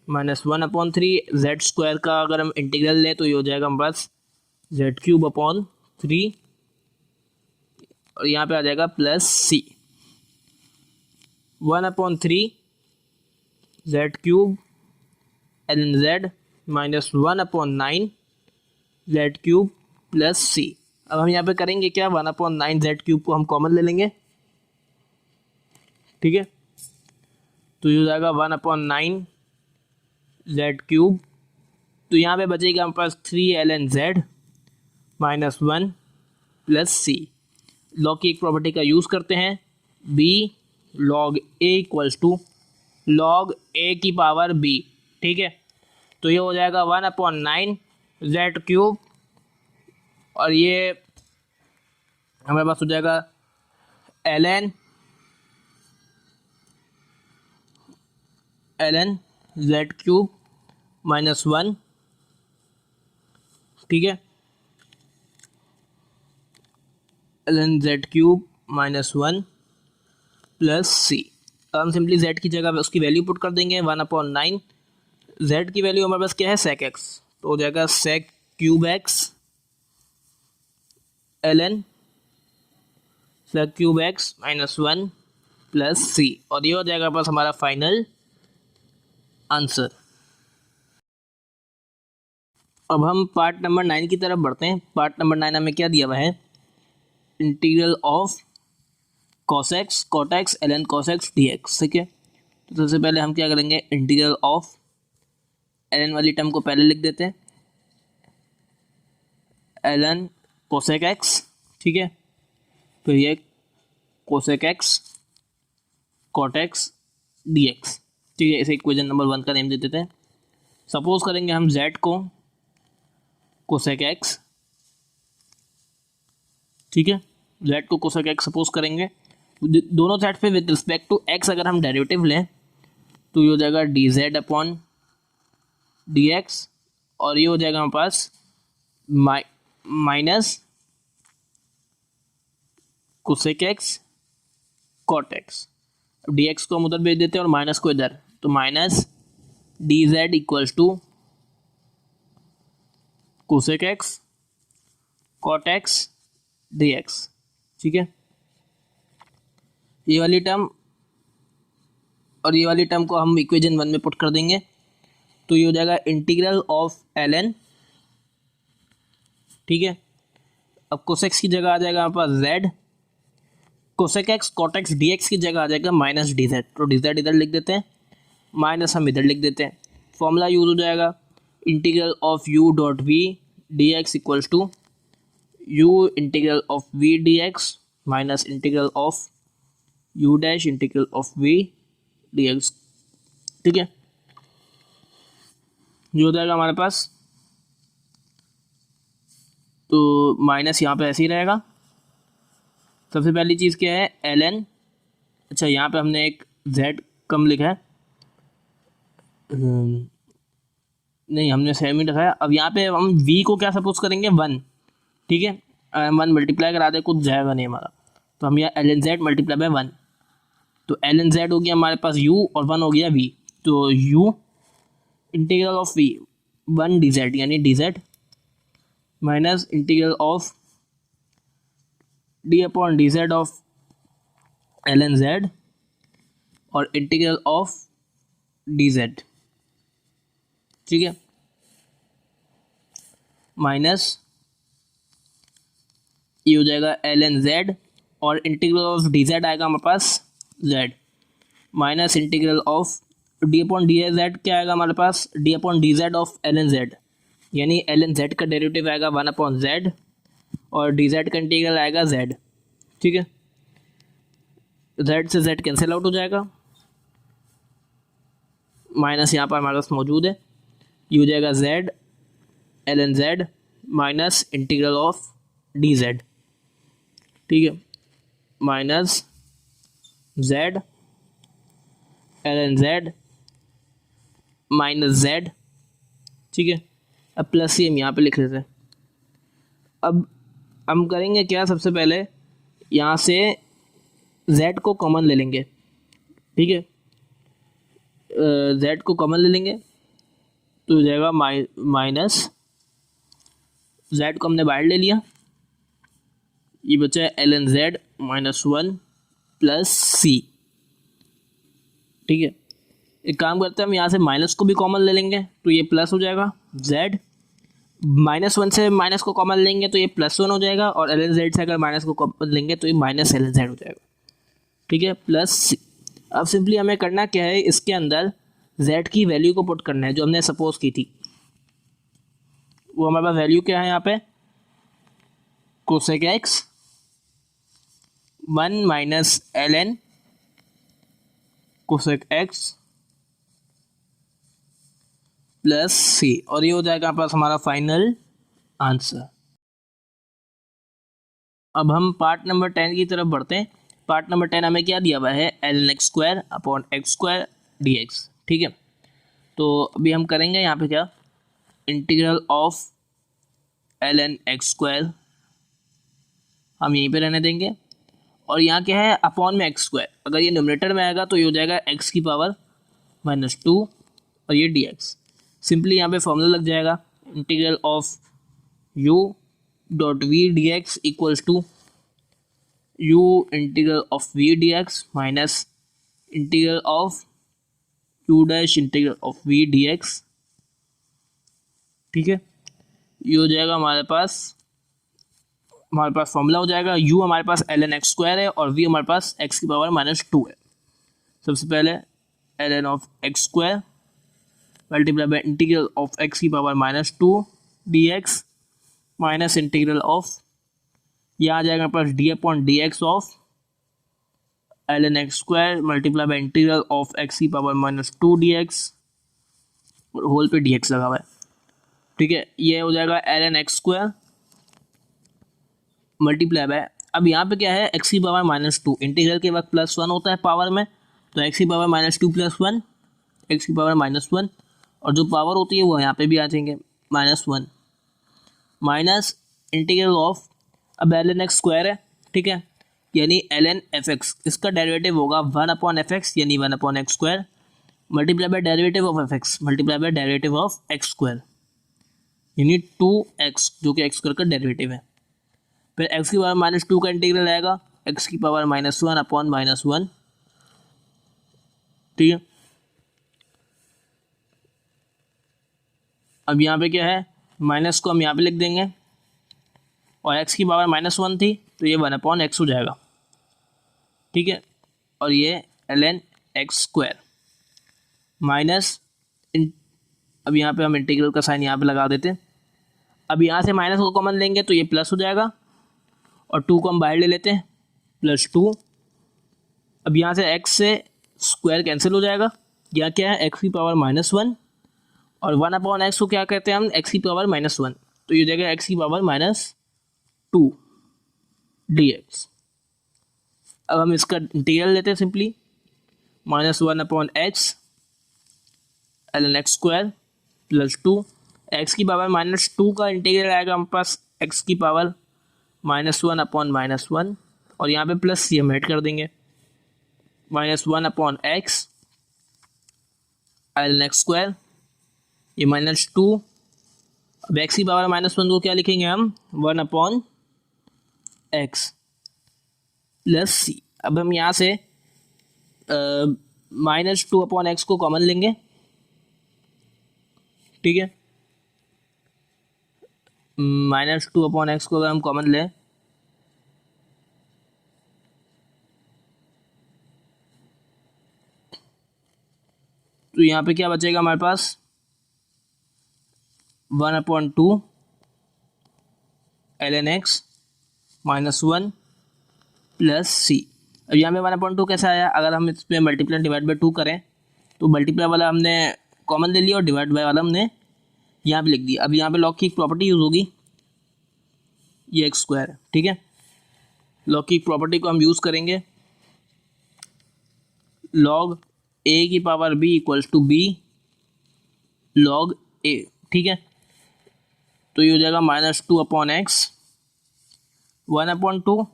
minus 1/3 z square का अगर हम इंटीग्रल लें तो ये हो जाएगा हमारे पास z क्यूब अपॉन 3 और यहाँ पे आ जाएगा plus c 1/3 z cube ln z minus 1/9 z cube plus c। अब हम यहाँ पे करेंगे क्या, 1/9 z क्यूब को हम कॉमन ले लेंगे, ठीक है, तो ये हो जाएगा 1/9 जेड क्यूब। तो यहाँ पे बचेगा हमारे पास 3 ln z माइनस 1 प्लस सी। लॉग की एक प्रॉपर्टी का यूज़ करते हैं, b log a equals to log a की पावर b। ठीक है, तो ये हो जाएगा 1/9 जेड क्यूब, और ये हमारे पास हो जाएगा ln जेड क्यूब माइनस 1। ठीक है, ln Z cube minus 1 plus C. हम सिंपली z की जगह पे उसकी वैल्यू पुट कर देंगे 1/9। z की वैल्यू हमारे पास क्या है, sec x, तो हो जाएगा sec cube x ln sec cube x minus 1 plus C, और ये हो जाएगा पास हमारा फाइनल आंसर। अब हम पार्ट नंबर 9 की तरफ बढ़ते हैं। पार्ट नंबर 9 हमें क्या दिया हुआ है, integral of cos x cot x ln cos x dx। ठीक है, तो सबसे पहले हम क्या करेंगे, इंटीग्रल ऑफ ln वाली टर्म को पहले लिख देते हैं, ln cosec x। ठीक है, तो ये cosec x cot x dx। ठीक है, इसे इक्वेशन नंबर 1 का नेम दे देते हैं। सपोज करेंगे हम z को cosec x। ठीक है, z को cosec x सपोज करेंगे, दोनों साइड पे विद रिस्पेक्ट टू x अगर हम डेरिवेटिव लें तो ये हो जाएगा dz अपॉन dx, और ये हो जाएगा हमारे पास minus cosec x cot x। dx को हम उधर भेज देते हैं और माइनस को इधर, तो minus dz equals to cosec x cot x dx। ठीक है, ये वाली टर्म और ये वाली टर्म को हम इक्वेशन 1 में पुट कर देंगे, तो ये हो जाएगा इंटीग्रल ऑफ ln। ठीक है, अब cos x की जगह आ जाएगा हमारे पास z, cosec x cot x dx की जगह आ जाएगा माइनस dz, तो dz इधर लिख देते हैं, माइनस हम इधर लिख देते हैं। फॉर्मूला यूज हो जाएगा integral of u dot v dx equals to u integral of v dx minus integral of u dash integral of v dx। ठीक है, जो हो जाएगा हमारे पास, तो माइनस यहाँ पे ऐसे ही रहेगा। सबसे पहली चीज़ क्या है, ln, अच्छा यहाँ पे हमने एक z कम लिखा है, नहीं हमने सेम ही रखा है। अब यहाँ पे हम v को क्या सपोज करेंगे, 1। ठीक है, 1 मल्टीप्लाई करा दे, कुछ जाएगा नहीं हमारा, तो हम यहाँ ln z मल्टीप्लाई बाय 1, तो ln z हो गया हमारे पास u और 1 हो गया v, तो u integral of v 1 dz यानी dz minus integral of d upon dz of ln z और इंटीग्रल ऑफ dz। ठीक है, माइनस ये हो जाएगा ln z और इंटीग्रल ऑफ dz आएगा हमारे पास z minus integral of d upon dz क्या आएगा हमारे पास, d upon dz of ln z, यानी ln z का डेरिवेटिव आएगा 1/z और dz का इंटीग्रल आएगा z। ठीक है, z से z कैंसिल आउट हो जाएगा, माइनस यहाँ पर हमारे पास मौजूद है, ये हो जाएगा z ln z minus integral of dz। ठीक है, minus z ln z minus z। ठीक है, अब प्लस सी हम यहाँ पे लिख लेते हैं। अब हम करेंगे क्या, सबसे पहले यहाँ से z को कॉमन ले लेंगे। ठीक है, z को कॉमन ले लेंगे तो हो जाएगा माइनस, z को हमने बाहर ले लिया, ये बचा है ln z minus 1 plus C. ठीक है, एक काम करते हैं, हम यहाँ से माइनस को भी कॉमन ले लेंगे तो ये प्लस हो जाएगा, z -1 से माइनस को कॉमन लेंगे तो ये +1 हो जाएगा, और ln z से अगर माइनस को कॉमन लेंगे तो ये माइनस ln z हो जाएगा। ठीक है, प्लस अब सिंपली हमें करना क्या है, इसके अंदर z की वैल्यू को पुट करना है जो हमने सपोज की थी। वो हमारे पास वैल्यू क्या है यहाँ पे, cosec X 1 minus ln cosec X plus C, और ये हो जाएगा हमारे पास हमारा फाइनल आंसर। अब हम पार्ट नंबर 10 की तरफ बढ़ते हैं। पार्ट नंबर 10 हमें क्या दिया हुआ है, ln x square upon x square D x. ठीक है, तो अभी हम करेंगे यहाँ पे क्या, integral of ln x square हम यहीं पे रहने देंगे, और यहाँ क्या है, अपॉन में एक्स स्क्वायर। अगर ये न्यूमरेटर में आएगा तो ये हो जाएगा एक्स की पावर -2 और ये डी एक्स। सिंपली यहाँ पे फॉर्मूला लग जाएगा, integral of u dot v d x equals to u integral of v d x minus integral of u dash integral of v d x. ठीक है, ये हो जाएगा हमारे पास फॉर्मूला हो जाएगा, u हमारे पास ln एक्स स्क्वायर है और v हमारे पास x की पावर -2 है। सबसे पहले ln of x square multiply by integral of x की power -2 dx minus integral of, यह आ जाएगा हमारे पास d upon d x of ln x square multiply by integral of x की पावर -2 dx और होल पे dx लगा हुआ है। ठीक है, ये हो जाएगा ln x square multiply by, अब यहाँ पे क्या है, x की पावर -2, इंटीग्रल के वक्त +1 होता है पावर में, तो x की पावर -2 + 1 x की पावर -1, और जो पावर होती है वो यहाँ पे भी आ जाएंगे -1 माइनस इंटीग्रल ऑफ, अब ln एक्स स्क्वायर है। ठीक है, यानी ln एफ एक्स, इसका डेरिवेटिव होगा 1/f(x) यानी 1/x square multiply by derivative of f(x) multiply by derivative of x square यानी 2x जो कि x स्क्वायर का डेरिवेटिव है। फिर x की पावर -2 का इंटीग्रल आएगा x की पावर -1/-1। ठीक है, अब यहाँ पे क्या है, माइनस को हम यहाँ पे लिख देंगे, और x की पावर -1 थी तो ये 1/x हो जाएगा। ठीक है, और ये ln एक्स स्क्वायर माइनस, अब यहाँ पे हम इंटीग्रल का साइन यहाँ पे लगा देते हैं। अब यहाँ से माइनस को कॉमन लेंगे तो ये प्लस हो जाएगा, और 2 को हम बाहर ले लेते हैं +2। अब यहाँ से x से स्क्वायर कैंसिल हो जाएगा, यहाँ क्या है, x की पावर -1 और 1/x को क्या कहते हैं हम, x की पावर -1, तो ये हो जाएगा x की पावर -2 dx। अब हम इसका इंटीग्रल लेते हैं simply, -1/x ln x square +2, x की पावर -2 का इंटीग्रल आएगा हमारे पास x की पावर -1/-1, और यहाँ पे प्लस सी हम ऐड कर देंगे, -1/x ln एक्स स्क्वायर, ये -2, अब x की पावर -1 को क्या लिखेंगे हम, 1/x प्लस सी। अब हम यहाँ से -2/x को कॉमन लेंगे। ठीक है, -2/x को अगर हम कॉमन लें तो यहाँ पे क्या बचेगा हमारे पास, 1/2 ln x -1 प्लस सी। अब यहाँ पे 1/2 कैसा आया, अगर हम इस पर मल्टीप्लाई डिवाइड बाई 2 करें तो मल्टीप्लाई वाला हमने कॉमन ले लिया और डिवाइड बाय वाला हमने यहाँ पे लिख दिया। अब यहाँ पे लॉग की एक प्रॉपर्टी यूज़ होगी, ये एक्स स्क्वायर। ठीक है, लॉग की प्रॉपर्टी को हम यूज़ करेंगे, लॉग ए की power B equals to B log A. ठीक है, तो ये हो जाएगा -2/x 1/2।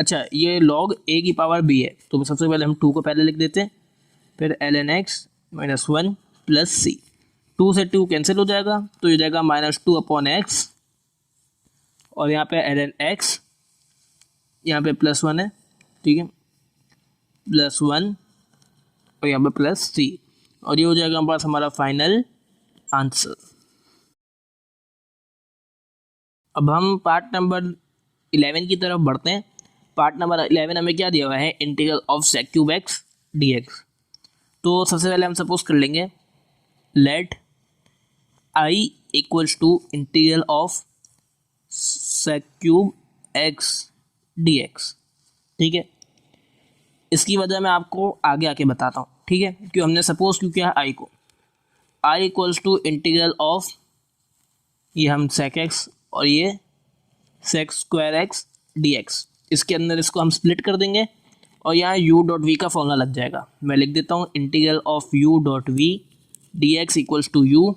अच्छा, ये लॉग ए की पावर बी है, तो सबसे पहले हम 2 को पहले लिख देते हैं, फिर ln x -1 प्लस सी, 2 से 2 कैंसिल हो जाएगा तो ये हो जाएगा -2/x, और यहाँ पे ln x, यहाँ पे +1 है। ठीक है, +1 और यहाँ पे प्लस सी, और ये हो जाएगा हमारे पास हमारा फाइनल आंसर। अब हम पार्ट नंबर 11 की तरफ बढ़ते हैं। पार्ट नंबर 11 हमें क्या दिया हुआ है, integral of sec³ x dx। तो सबसे पहले हम सपोज कर लेंगे let i equals to integral of sec cube x dx। ठीक है, इसकी वजह मैं आपको आगे आके बताता हूँ। ठीक है, क्यों हमने सपोज क्यों किया आई को। I equals to integral of, ये हम सेक एक्स और ये sec square x D x, इसके अंदर इसको हम स्प्लिट कर देंगे और यहाँ u डॉट वी का फॉर्मूला लग जाएगा। मैं लिख देता हूँ integral of u dot v d x equals to u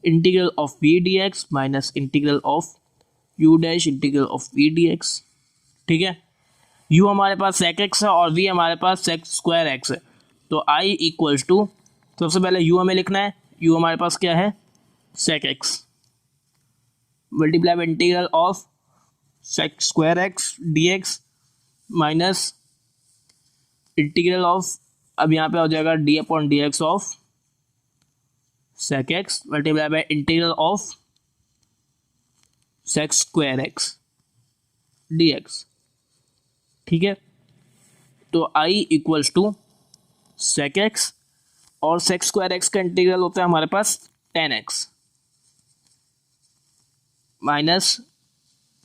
integral of v d x minus integral of u dash integral of v d x. ठीक है, u हमारे पास सेक एक्स है और v हमारे पास सेक स्क्वायर एक्स है। तो i इक्वल्स टू, सबसे पहले u हमें लिखना है, u हमारे पास क्या है sec x multiply by integral of sec square x D x minus integral of, अब यहाँ पे हो जाएगा d upon d x of sec x multiply by integral of sec square x D x. ठीक है, तो i equals to sec x और sec square x का इंटीग्रल होता है हमारे पास टेन एक्स माइनस,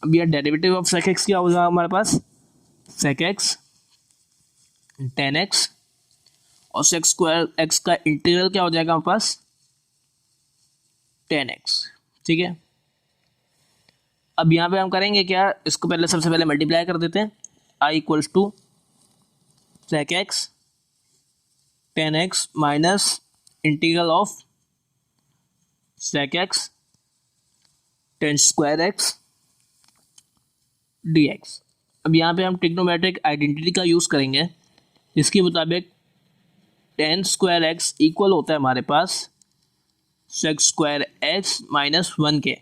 अब यह डेरिवेटिव ऑफ सेक एक्स क्या होगा हमारे पास सेक एक्स टेन एक्स और सेक स्क्वायर एक्स का इंटीग्रल क्या हो जाएगा हमारे पास टेन एक्स। ठीक है, अब यहाँ पे हम करेंगे क्या, इसको पहले सबसे पहले मल्टीप्लाई कर देते हैं। I equals to sec X tan X minus integral of sec X tan square x D x. अब यहाँ पे हम ट्रिग्नोमेट्रिक आइडेंटिटी का यूज़ करेंगे, इसके मुताबिक टेन स्क्वायर एक्स इक्वल होता है हमारे पास sec square X minus one के।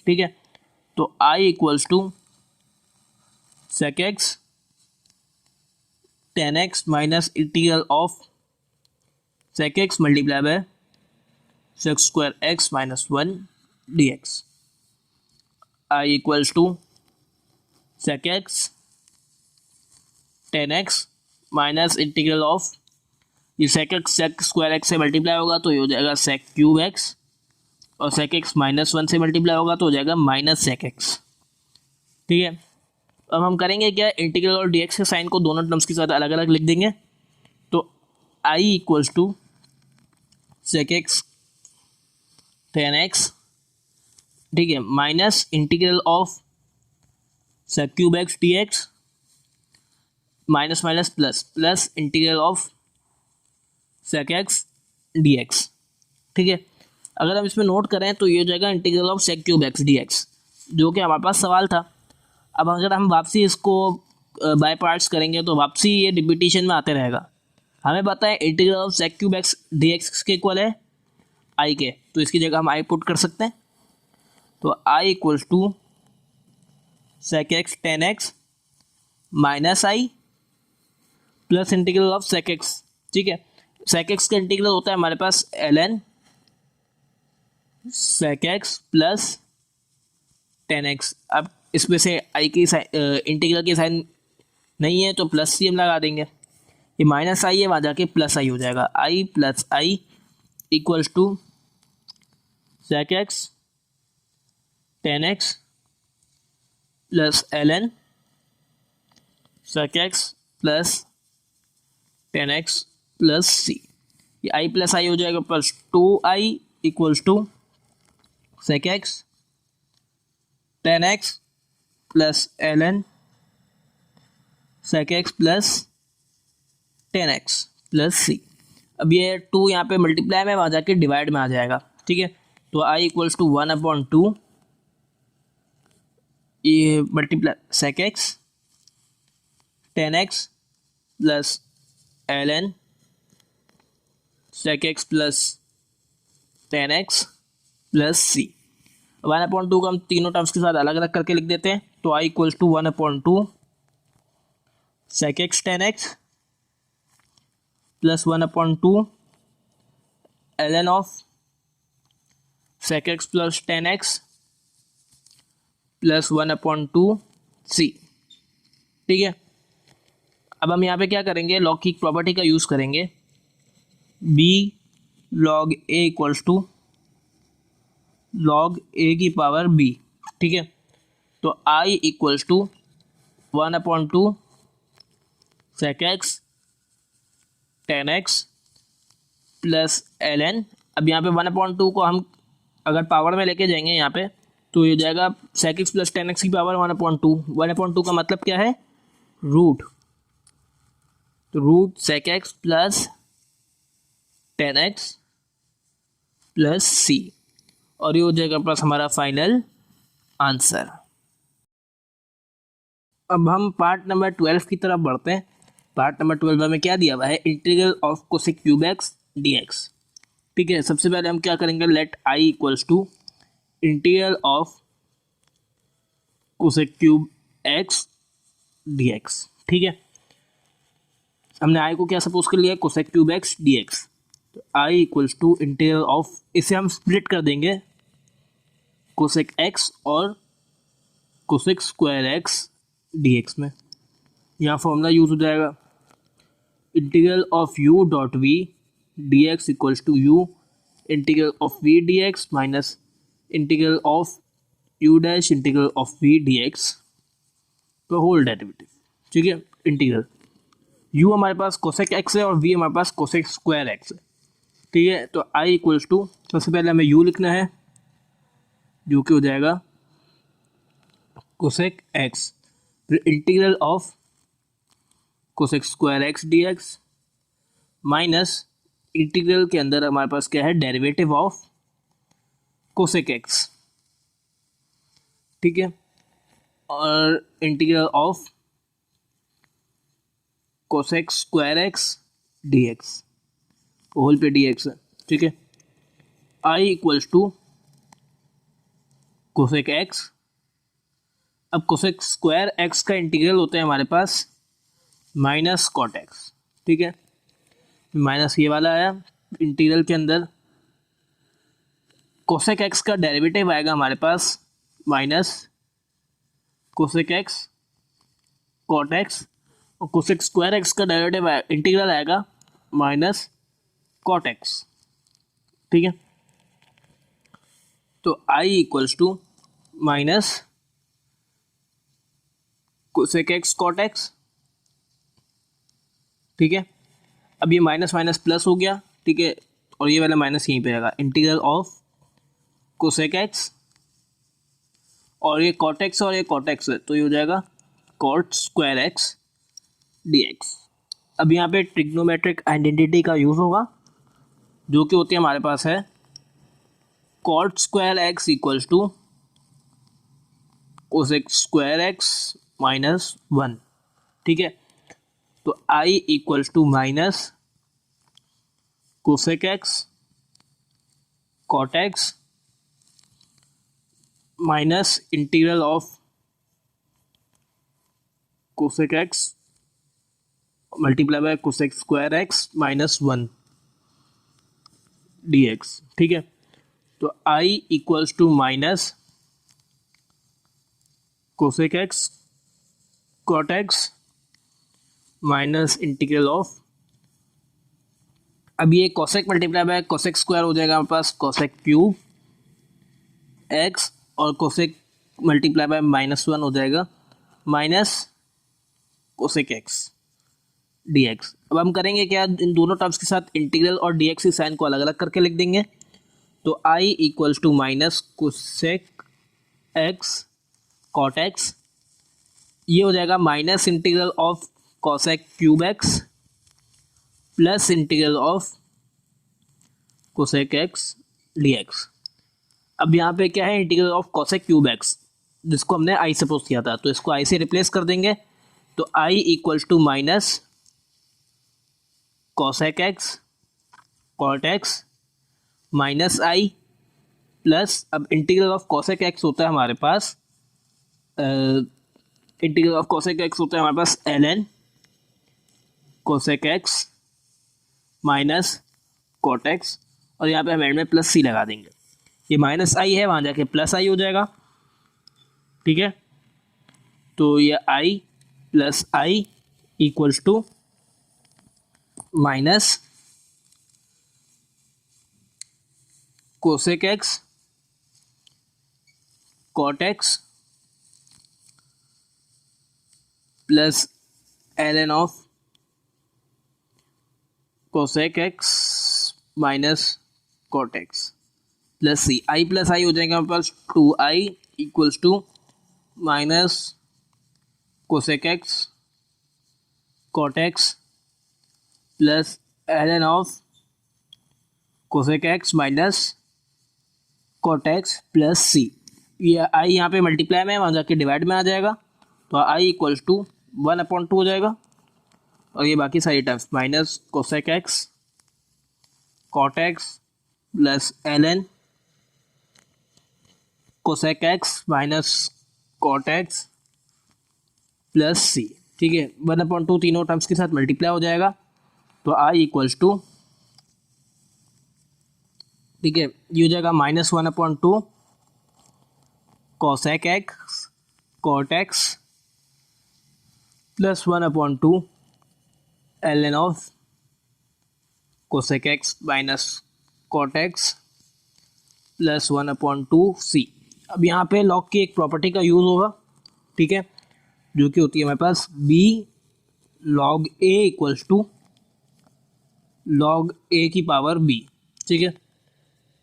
ठीक है, तो आई equals to sec X tan X minus integral of sec x multiply by sec square X minus one D X. I equals to sec X tan X minus integral of, ये sec X sec square X से multiply होगा तो ये हो जाएगा sec cube X और sec X minus one से multiply होगा तो हो जाएगा माइनस सेक एक्स। ठीक है, अब हम करेंगे क्या, इंटीग्रल और डी एक्स के साइन को दोनों टर्म्स के साथ अलग अलग लिख देंगे। तो आई equals to sec X tan X, ठीक है, minus integral of sec cube x D x minus minus plus plus integral of sec x D x. ठीक है, अगर हम इसमें नोट करें तो ये हो जाएगा integral of sec cube x D x, जो कि हमारे पास सवाल था। अब अगर हम वापसी इसको बाय पार्ट्स करेंगे तो वापसी ये रिपीटिशन में आते रहेगा। हमें पता है integral of sec cube x D x के इक्वल है आई के, तो इसकी जगह हम आई पुट कर सकते हैं। तो आई equals to sec X tan X minus I plus integral of sec X. ठीक है, सेक एक्स का इंटीग्रल होता है हमारे पास L N sec X plus tan X. अब इसमें से आई की इंटीग्रल की साइन नहीं है तो प्लस सी हम लगा देंगे, ये माइनस आई है वहाँ जाके प्लस आई हो जाएगा। I plus I equals to sec X tan X plus L N sec X plus tan X plus C, ये आई प्लस आई हो जाएगा plus two I equals to sec X tan X plus L N sec X plus tan X plus C. अब ये to यहाँ पे multiply में वहाँ जाके डिवाइड में आ जाएगा। ठीक है, तो आई equals to one upon two, ये multiply sec X tan X plus L N sec X plus tan X plus C. One upon two को हम तीनों टर्म्स के साथ अलग अलग करके लिख देते हैं। तो आई equals to one upon two sec X tan X plus one upon two L N of sec X plus tan X plus one upon two C. ठीक है, अब हम यहाँ पे क्या करेंगे, लॉग की प्रॉपर्टी का यूज़ करेंगे, B log A equals to log A की पावर बी। ठीक है, तो आई equals to 1/2 sec x tan x plus L N. अब यहाँ पे 1/2 को हम अगर पावर में लेके जाएंगे यहाँ पे, तो ये हो जाएगा sec x plus tan x की पावर 1/2। 1/2 का मतलब क्या है, रूट, तो root sec x plus tan x plus C, और ये हो जाएगा प्लस हमारा फाइनल आंसर। अब हम पार्ट नंबर 12 की तरफ बढ़ते हैं। पार्ट नंबर 12 में क्या दिया हुआ है, integral of cosec cube x D x. ठीक है, सबसे पहले हम क्या करेंगे, let i equals to integral of cosec cube x D x. ठीक है, हमने आई को क्या सपोज कर लिया है, cosec cube x D x. तो आई इक्वल्स टू इंटीग्रल ऑफ, इसे हम स्प्लिट कर देंगे कोसेक एक्स और cosec square x D x में। यहाँ फॉर्मूला यूज हो जाएगा, integral of u dot v d x equals to u integral of v d x minus integral of u dash integral of v d x का whole derivative. ठीक है, integral you हमारे पास cosec x है और we हमारे पास cosec square x है। ठीक है, तो आई इक्वल्स टू, सबसे पहले हमें यू लिखना है, जो कि हो जाएगा कोसेक एक्स, फिर integral of cosec square x D x minus integral के अंदर हमारे पास क्या है, डेरिवेटिव ऑफ कोसेक एक्स। ठीक है, और integral of cosec square x D x, whole पे डी एक्स है। ठीक है, i equals to cosec x. अब कोसेक स्क्वायर एक्स का इंटीग्रल होता है हमारे पास माइनस कॉट एक्स। ठीक है, माइनस ये वाला आया, इंटीग्रल के अंदर कोसेक एक्स का डेरिवेटिव आएगा हमारे पास minus cosec x cot X, और कोसेक स्क्वायर एक्स का डेरिवेटिव इंटीग्रल आएगा माइनस कॉट एक्स। ठीक है, तो आई equals to minus cosec x cot X. ठीक है, अब ये माइनस माइनस प्लस हो गया। ठीक है, और ये वाला माइनस यहीं पे रहेगा, इंटीग्रल ऑफ कोसेक एक्स, और ये कॉट एक्स और ये कॉट एक्स है, तो ये हो जाएगा cot square x D x. अब यहाँ पे ट्रिग्नोमेट्रिक आइडेंटिटी का यूज़ होगा, जो कि होती है हमारे पास है cot square X equals to cosec square X minus 1। ठीक है, तो आई equals to minus cosec x cot X minus integral of cosec X multiply by cosec square X minus 1 D x. ठीक है, तो आई equals to minus cosec x cot X minus integral of, अब ये cosec multiply by cosec square हो जाएगा हमारे पास cosec cube X, और कोसेक मल्टीप्लाई बाय -1 हो जाएगा minus cosec X D x. अब हम करेंगे क्या, इन दोनों टर्म्स के साथ इंटीग्रल और डी एक्स की साइन को अलग अलग करके लिख देंगे। तो आई equals to minus cosec x cot X, ये हो जाएगा minus integral of cosec cube X plus integral of cosec X D x. अब यहाँ पे क्या है, integral of cosec cube X, जिसको हमने आई सपोज किया था, तो इसको आई से रिप्लेस कर देंगे। तो आई equals to minus cosec x cot X minus I plus, अब इंटीग्रल ऑफ कोसेक एक्स होता है हमारे पास, इंटीग्रल ऑफ कोसेक एक्स होता है हमारे पास L N cosec x minus cot X, और यहाँ पे हम एंड में प्लस सी लगा देंगे। ये माइनस आई है, वहाँ जाके प्लस आई हो जाएगा। ठीक है, तो ये I plus I equals to minus cosec x cot x plus ln of cosec x minus cot x plus C. I plus I हो जाएगा हमारे पास 2i equals to minus cosec x cot x plus ln of cosec x minus cot x plus C. ये I यहाँ पे multiply में, वहाँ जाके डिवाइड में आ जाएगा, तो आई इक्वल्स टू 1/2 हो जाएगा। और ये बाकी सारी terms minus cosec x cot x plus ln cosec x minus cot x plus C. ठीक है, 1/2 तीनों टर्म्स के साथ मल्टीप्लाई हो जाएगा, तो आई इक्वल्स टू, ठीक है, ये हो जाएगा -1/2 cosec x cot x plus 1/2 ln of cosec x minus cot x plus 1/2 c. अब यहाँ पे लॉग की एक प्रॉपर्टी का यूज़ होगा, ठीक है, जो कि होती है हमारे पास b log a equals to log a की पावर b। ठीक है,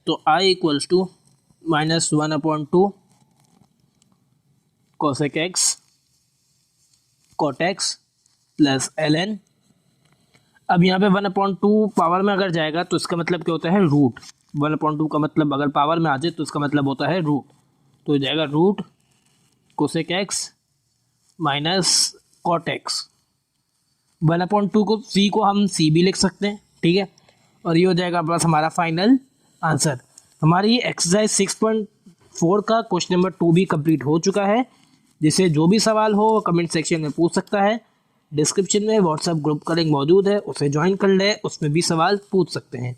तो i equals to -1/2 cosec x cot x plus ln। अब यहाँ पे 1/2 पावर में अगर जाएगा तो इसका मतलब क्या होता है, रूट। 1/2 का मतलब अगर पावर में आ जाए तो इसका मतलब होता है रूट, तो हो जाएगा root cosec x minus cot x. 1/2 को सी को हम सी भी लिख सकते हैं, ठीक है, और ये हो जाएगा बस हमारा फाइनल आंसर। हमारी एक्सरसाइज 6.4 का क्वेश्चन नंबर 2 भी कंप्लीट हो चुका है। जिसे जो भी सवाल हो कमेंट सेक्शन में पूछ सकता है। डिस्क्रिप्शन में व्हाट्सएप ग्रुप का लिंक मौजूद है, उसे ज्वाइन कर ले, उसमें भी सवाल पूछ सकते हैं।